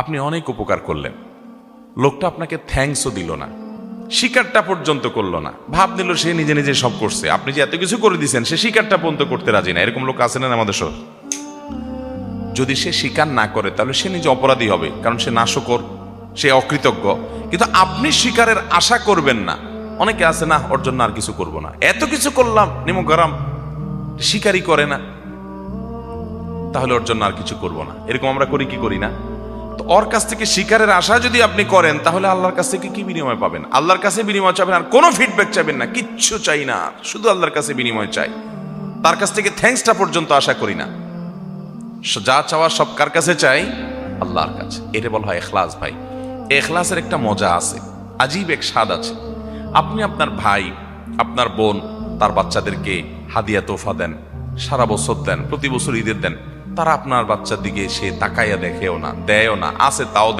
আপনি অনেক উপকার করলেন, লোকটা আপনাকে থ্যাঙ্কসও দিল না, স্বীকারটা পর্যন্ত করলো না, ভাব নিল সে নিজে নিজে সব করছে। আপনি যে এত কিছু করে দিয়েছেন সে স্বীকারটা পর্যন্ত করতে রাজি না। এরকম লোক আছে না আমাদের সব? যদি সে স্বীকার না করে তাহলে সে নিজে অপরাধী হবে, কারণ সে নাশকর, সে অকৃতজ্ঞ। কিন্তু আপনি স্বীকারের আশা করবেন না। অনেকে আছে, না ওর জন্য আর কিছু করব না, এত কিছু করলাম নিমগ্রাম, স্বীকারই করে না, তাহলে ওর জন্য আর কিছু করব না। এরকম আমরা করি কি করি না? তো ওর কাছ থেকে স্বীকারের আশা যদি আপনি করেন তাহলে আল্লাহর কাছ থেকে কি বিনিময় পাবেন? আল্লাহর কাছে বিনিময় চাবেন, আর কোনো ফিডব্যাক চাইবেন না, কিচ্ছু চাই না, শুধু আল্লাহর কাছে বিনিময় চাই। তার কাছ থেকে থ্যাঙ্কসটা পর্যন্ত আশা করি না। যা চাওয়া সব কার কাছে চাই? আল্লাহর কাছে। এটা বলা হয় ইখলাস। ভাই, ইখলাসের একটা মজা আছে, আজীব এক স্বাদ আছে। আপনি আপনার ভাই, আপনার বোন, তার বাচ্চাদেরকে হাদিয়া তোফা দেন, সারা বছর দেন, প্রতি বছর ঈদের দেন, তারা আপনার বাচ্চার দিকে সে তাকাইয়া দেখেও না, দেয়ও না, আছে তাও